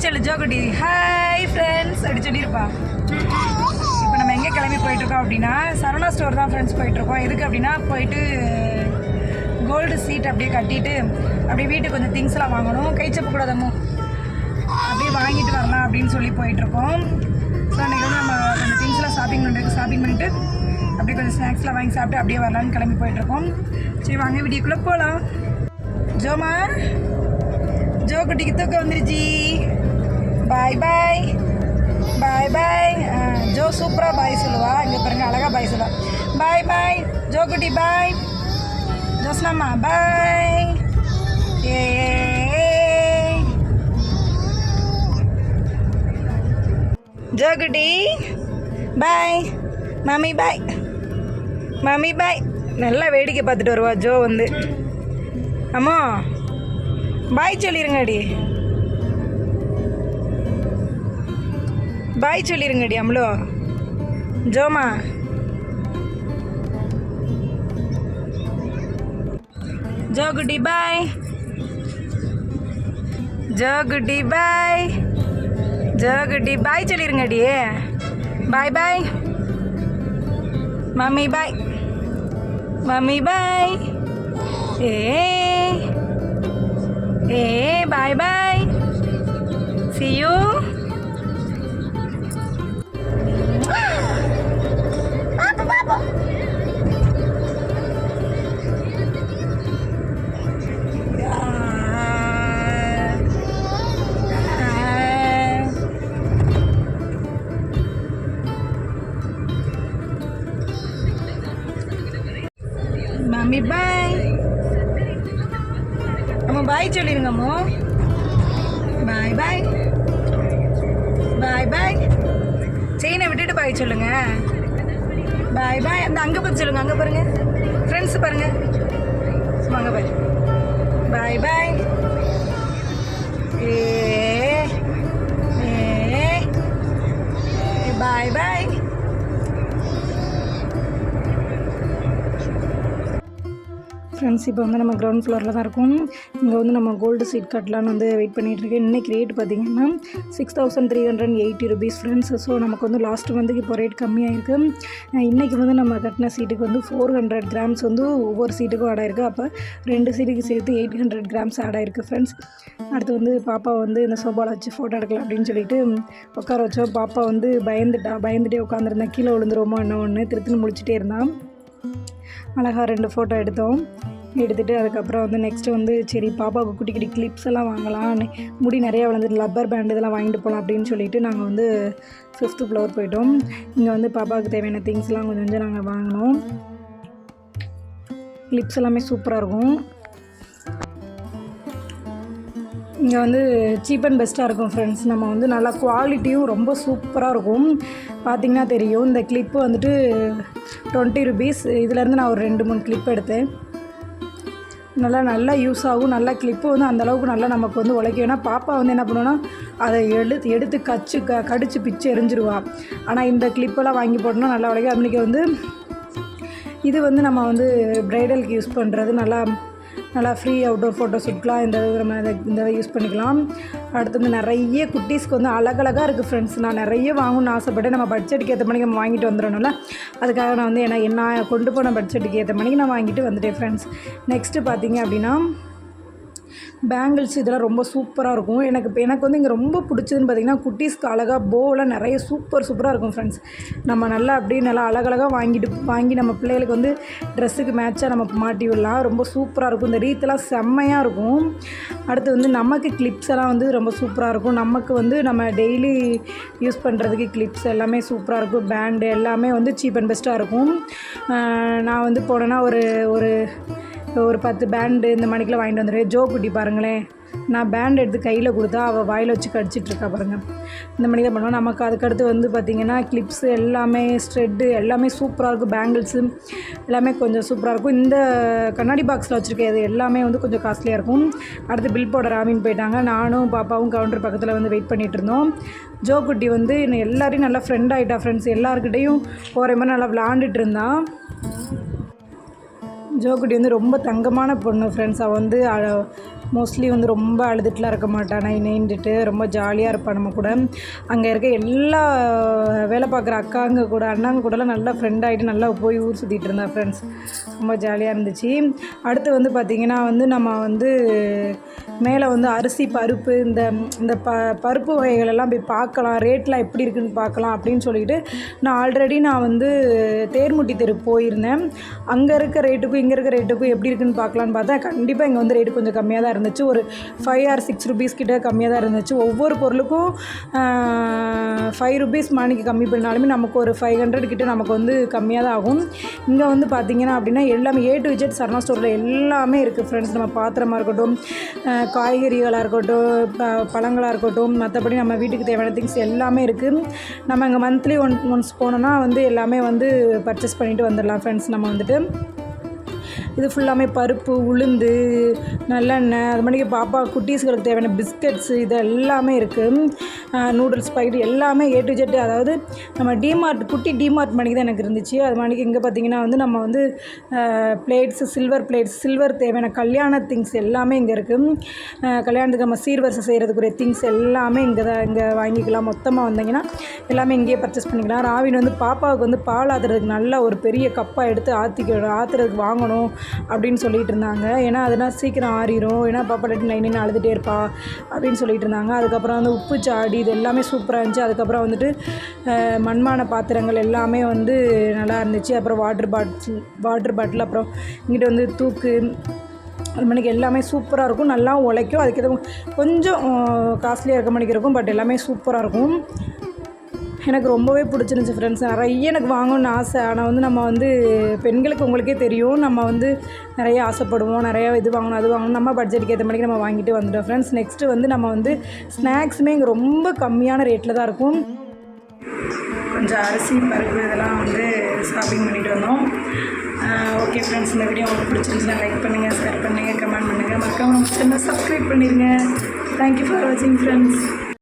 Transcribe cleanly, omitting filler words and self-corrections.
சொல்லு ஜோகுட்டி. Hi friends அப்படி சொல்லியிருப்பா. இப்போ நம்ம எங்கே கிளம்பி போயிட்டுருக்கோம் அப்படின்னா சரவணா ஸ்டோர் தான் ஃப்ரெண்ட்ஸ் போயிட்டுருக்கோம். எதுக்கு அப்படின்னா போயிட்டு கோல்டு சீட் அப்படியே கட்டிட்டு அப்படியே வீட்டுக்கு கொஞ்சம் திங்ஸ்லாம் வாங்கணும். கைச்சப்பு கூடாதமோ அப்படியே வாங்கிட்டு வரலாம் அப்படின்னு சொல்லி போயிட்டுருக்கோம். ஸோ அன்றைக்கி வந்து நம்ம கொஞ்சம் திங்ஸ்லாம் ஷாப்பிங் பண்ணிவிட்டு அப்படியே கொஞ்சம் ஸ்நாக்ஸ்லாம் வாங்கி சாப்பிட்டு அப்படியே வரலான்னு கிளம்பி போயிட்டுருக்கோம். சரி வாங்க வீடியோக்குள்ளே போகலாம். ஜோமா ஜோ குட்டிக்கு தூக்கம் வந்துருச்சு. பாய் பாய் பாய் பாய். ஜோ சூப்பராக பாய் சொல்லுவா. இங்கே பாருங்க அழகாக பாய் சொல்லுவா. பாய் பாய் ஜோ குட்டி பாய். ஜோஸ்னாம்மா பாய். ஏ ஜோ குட்டி பாய். Mummy bye. மம்மி பாய். நல்லா வேடிக்கை பார்த்துட்டு வருவா ஜோ வந்து. அம்மா பாய் சொல்லிருங்கடி. பாய் சொல்லிருங்கடி அம்லோ. ஜோமா ஜோ குட்டி பாய். ஜோ குட்டி பாய். ஜோ குட்டி பாய் சொல்லிருங்கடி. Bye bye. Mummy bye. Mummy bye. ஏ bye bye. See you. Papa. Mommy bye. அம்மா பாய் சொல்லிடுங்க அம்மோ. பாய் பாய். பாய் பாய். செயினை விட்டுட்டு பாய் சொல்லுங்க. பாய் பாய். அந்த அங்கே பார்த்து சொல்லுங்க. அங்கே பாருங்க ஃப்ரெண்ட்ஸ் பாருங்க. சும்மா அங்கே பாய். பாய் பாய். பாய் பாய். ஃப்ரெண்ட்ஸ் இப்போ வந்து நம்ம கிரவுண்ட் ஃப்ளோரில் தான் இருக்கும். இங்கே வந்து நம்ம கோல்டு சீட் கட்டலான்னு வந்து வெயிட் பண்ணிகிட்ருக்கேன். இன்றைக்கி ரேட் பார்த்திங்கன்னா 6380 rupees ஃப்ரெண்ட்ஸ். ஸோ நமக்கு வந்து லாஸ்ட்டு வந்து இப்போ ரேட் கம்மியாக இருக்குது. இன்றைக்கி வந்து நம்ம கட்டின சீட்டுக்கு வந்து 400 grams வந்து ஒவ்வொரு சீட்டுக்கும் ஆட் ஆகிருக்கு. அப்போ 2 சீட்டுக்கு சேர்த்து 800 grams ஆட் ஆகிருக்கு ஃப்ரெண்ட்ஸ். அடுத்து வந்து பாப்பா வந்து இந்த சோபாவில் வச்சு ஃபோட்டோ எடுக்கலாம் அப்படின்னு சொல்லிட்டு உட்கார வச்சோம். பாப்பா வந்து பயந்துட்டே உட்காந்துருந்தேன். கீழே விழுந்துருவோமோ என்ன ஒன்று திருத்துன்னு முடிச்சுட்டே இருந்தான். அழகாக 2 ஃபோட்டோ எடுத்துகிட்டு அதுக்கப்புறம் வந்து நெக்ஸ்ட்டு வந்து சரி பாப்பாவுக்கு குட்டி குட்டி கிளிப்ஸ் எல்லாம் வாங்கலாம். முடி நிறையா வளர்ந்துட்டு லப்பர் பேண்ட் இதெல்லாம் வாங்கிட்டு போகலாம் அப்படின்னு சொல்லிட்டு நாங்கள் வந்து 5th floor போயிட்டோம். இங்கே வந்து பாப்பாவுக்கு தேவையான திங்ஸ்லாம் கொஞ்சம் நாங்கள் வாங்கினோம். கிளிப்ஸ் எல்லாமே சூப்பராக இருக்கும். இங்கே வந்து சீப் அண்ட் பெஸ்ட்டாக இருக்கும் ஃப்ரெண்ட்ஸ். நம்ம வந்து நல்லா குவாலிட்டியும் ரொம்ப சூப்பராக இருக்கும். பார்த்திங்கன்னா தெரியும். இந்த கிளிப்பு வந்துட்டு 20 rupees. இதிலேருந்து நான் ஒரு 2-3 கிளிப் எடுத்தேன். நல்லா யூஸ் ஆகும். நல்லா கிளிப்பு வந்து அந்தளவுக்கு நல்லா நமக்கு வந்து உழைக்கும். ஏன்னா பாப்பா வந்து என்ன பண்ணுவோன்னா அதை எடுத்து கடிச்சு பிச்சு எரிஞ்சிருவா. ஆனால் இந்த கிளிப்பெல்லாம் வாங்கி போட்டோன்னா நல்லா உழைக்கும். அன்றைக்கி வந்து இது வந்து நம்ம வந்து ப்ரைடலுக்கு யூஸ் பண்ணுறது நல்லா ஃப்ரீ அவுட்டோர் ஃபோட்டோ ஷூட்லாம் இந்த யூஸ் பண்ணிக்கலாம். அடுத்து வந்து நிறைய குட்டீஸ்க்கு வந்து அழகழகாக இருக்குது ஃப்ரெண்ட்ஸ். நான் நிறைய வாங்கணும்னு ஆசைப்பட்டு நம்ம பட்ஜெட்டுக்கு ஏற்ற மணிக்கு நம்ம வாங்கிட்டு வந்துடணும்ல. அதுக்காக நான் வந்து நான் கொண்டு போன பட்ஜெட்டுக்கு ஏற்ற மணிக்கு நான் வாங்கிட்டு வந்துட்டேன் ஃப்ரெண்ட்ஸ். நெக்ஸ்ட்டு பார்த்திங்க அப்படின்னா பேங்கிள்ஸ் இதெல்லாம் ரொம்ப சூப்பராக இருக்கும். எனக்கு வந்து இங்கே ரொம்ப பிடிச்சதுன்னு பார்த்திங்கன்னா குட்டீஸ்க்கு அழகாக போவெலாம் நிறைய சூப்பராக இருக்கும் ஃப்ரெண்ட்ஸ். நம்ம நல்லா அப்படியே நல்லா அழகழகாக வாங்கி நம்ம பிள்ளைகளுக்கு வந்து ட்ரெஸ்ஸுக்கு மேட்சாக நம்ம மாட்டி விடலாம். ரொம்ப சூப்பராக இருக்கும். இந்த ரீத்தெல்லாம் செம்மையாக இருக்கும். அடுத்து வந்து நமக்கு கிளிப்ஸ் எல்லாம் வந்து ரொம்ப சூப்பராக இருக்கும். நமக்கு வந்து நம்ம டெய்லி யூஸ் பண்ணுறதுக்கு கிளிப்ஸ் எல்லாமே சூப்பராக இருக்கும். பேண்டு எல்லாமே வந்து சீப் அண்ட் பெஸ்ட்டாக இருக்கும். நான் வந்து போனேன்னா ஒரு 10 பேண்டு இந்த மணிக்கெலாம் வாங்கிட்டு வந்துடுவேன். ஜோ குட்டி பாருங்களேன். நான் பேண்ட் எடுத்து கையில் கொடுத்தா அவள் வாயில் வச்சு கடிச்சிட்ருக்கா பாருங்கள். இந்த மணி தான் பண்ணுவோம். நமக்கு அதுக்கடுத்து வந்து பார்த்திங்கன்னா கிளிப்ஸு எல்லாமே ஸ்ட்ரெட்டு எல்லாமே சூப்பராக இருக்கும். பேங்கிள்ஸு எல்லாமே கொஞ்சம் சூப்பராக இருக்கும். இந்த கண்ணாடி பாக்ஸில் வச்சுருக்கிறது எல்லாமே வந்து கொஞ்சம் காஸ்ட்லியாக இருக்கும். அடுத்து பில் போட ராமின்னு போயிட்டாங்க. நானும் பாப்பாவும் கவுண்டர் பக்கத்தில் வந்து வெயிட் பண்ணிகிட்டு இருந்தோம். ஜோ குட்டி வந்து எல்லாரையும் நல்லா ஃப்ரெண்ட் ஆகிட்டா ஃப்ரெண்ட்ஸ். எல்லாருக்கிட்டையும் போகிற மாதிரி நல்லா விளாண்டுட்டு இருந்தான். ஜோக்குட்டி வந்து ரொம்ப தங்கமான பொண்ணு ஃப்ரெண்ட்ஸ். அவள் வந்து மோஸ்ட்லி வந்து ரொம்ப அழுதுட்டுலாம் இருக்க மாட்டான், நைன்ட்டு ரொம்ப ஜாலியாக இருப்பான் நம்ம கூட. அங்கே இருக்க எல்லா வேலை பார்க்குற அக்காங்க கூட அண்ணாங்க கூடலாம் நல்லா ஃப்ரெண்ட் ஆகிட்டு நல்லா போய் ஊர் சுற்றிட்டு இருந்தான் ஃப்ரெண்ட்ஸ். ரொம்ப ஜாலியாக இருந்துச்சு. அடுத்து வந்து பார்த்திங்கன்னா வந்து நம்ம வந்து மேலே வந்து அரிசி பருப்பு இந்த இந்த பருப்பு வகைகளெல்லாம் போய் பார்க்கலாம், ரேட்லாம் எப்படி இருக்குதுன்னு பார்க்கலாம் அப்படின்னு சொல்லிட்டு நான் வந்து தேர்முட்டி தெரு போயிருந்தேன். அங்கே இருக்க ரேட்டுக்கும் இங்கே இருக்க ரேட்டுக்கும் எப்படி இருக்குதுன்னு பார்க்கலான்னு பார்த்தா கண்டிப்பாக இங்கே வந்து ரேட்டு கொஞ்சம் கம்மியாக தான் இருந்துச்சு. ஒரு 5 or 6 rupees கிட்ட கம்மியாக தான் இருந்துச்சு. ஒவ்வொரு பொருளுக்கும் 5 rupees மாணிக்கு கம்மி பண்ணாலுமே நமக்கு ஒரு 500 கிட்ட நமக்கு வந்து கம்மியாக தான் ஆகும். இங்கே வந்து பார்த்திங்கன்னா அப்படின்னா எல்லாமே A to Z சரணா ஸ்டோரில் எல்லாமே இருக்குது ஃப்ரெண்ட்ஸ். நம்ம பாத்திரமாக இருக்கட்டும், காய்கறிகளாக இருக்கட்டும், பழங்களாக இருக்கட்டும், மற்றபடி நம்ம வீட்டுக்கு தேவையான திங்ஸ் எல்லாமே இருக்குது. நம்ம இங்கே மந்த்லி ஒன்ஸ் போனோன்னா வந்து எல்லாமே வந்து பர்ச்சேஸ் பண்ணிவிட்டு வந்துடலாம் ஃப்ரெண்ட்ஸ். நம்ம வந்துட்டு இது ஃபுல்லாமே பருப்பு, உளுந்து, நல்லெண்ணெய், அது மாதிரி பாப்பா குட்டீஸ்களுக்கு தேவையான பிஸ்கட்ஸு இது எல்லாமே இருக்குது. நூடுல்ஸ் பாக்கெட் எல்லாமே A to Z. அதாவது நம்ம டிமார்ட் குட்டி டிமார்ட் மணிக்கு தான் எனக்கு இருந்துச்சு. அது மணிக்கு இங்கே பார்த்திங்கன்னா வந்து நம்ம வந்து பிளேட்ஸு, சில்வர் தேவையான கல்யாண திங்ஸ் எல்லாமே இங்கே இருக்குது. கல்யாணத்துக்கு நம்ம சீர்வரிசை செய்கிறதுக்குரிய திங்ஸ் எல்லாமே இங்கே வாங்கிக்கலாம். மொத்தமாக வந்தீங்கன்னா எல்லாமே இங்கேயே பர்ச்சேஸ் பண்ணிக்கலாம். ராவின் வந்து பாப்பாவுக்கு வந்து பால் ஆற்றுறதுக்கு நல்ல ஒரு பெரிய கப்பாக எடுத்து ஆற்றுறதுக்கு வாங்கணும் அப்படின்னு சொல்லிட்டு இருந்தாங்க. ஏன்னா அதனால் சீக்கிரம் ஆறிடும், ஏன்னா பாப்பா நைன் அழுதுகிட்டே இருப்பா அப்படின்னு சொல்லிட்டு இருந்தாங்க. அதுக்கப்புறம் வந்து உப்பு சாடி இது எல்லாமே சூப்பராக இருந்துச்சு. அதுக்கப்புறம் வந்துட்டு மண்பான பாத்திரங்கள் எல்லாமே வந்து நல்லா இருந்துச்சு. அப்புறம் வாட்டர் பாட்டில் அப்புறம் இங்கிட்ட வந்து தூக்கு அது மணிக்கு எல்லாமே சூப்பராக இருக்கும், நல்லா உழைக்கும். அதுக்கு கொஞ்சம் காஸ்ட்லியாக இருக்க மணிக்கு இருக்கும், பட் எல்லாமே சூப்பராக இருக்கும். எனக்கு ரொம்பவே பிடிச்சிருந்துச்சி ஃப்ரெண்ட்ஸ். நிறைய எனக்கு வாங்கணும்னு ஆசை. ஆனால் வந்து நம்ம வந்து பெண்களுக்கு உங்களுக்கே தெரியும், நம்ம வந்து நிறைய ஆசைப்படுவோம், நிறையா இது வாங்கணும் அது வாங்கணும், நம்ம பட்ஜெட்டுக்கு ஏற்ற மாதிரி நம்ம வாங்கிட்டு வந்துட்டோம் ஃப்ரெண்ட்ஸ். நெக்ஸ்ட்டு வந்து நம்ம வந்து ஸ்நாக்ஸுமே இங்கே ரொம்ப கம்மியான ரேட்டில் தான் இருக்கும். கொஞ்சம் அரிசி பருப்பு இதெல்லாம் வந்து ஷாப்பிங் பண்ணிட்டு வந்தோம். ஓகே ஃப்ரெண்ட்ஸ், இந்த வீடியோ உங்களுக்கு பிடிச்சிருந்துச்சுன்னா லைக் பண்ணுங்கள், ஷேர் பண்ணுங்கள், கமெண்ட் பண்ணுங்கள், மறக்காம நம்ம சேனலை சப்ஸ்கிரைப் பண்ணிடுங்க. தேங்க்யூ ஃபார் வாட்சிங் ஃப்ரெண்ட்ஸ்.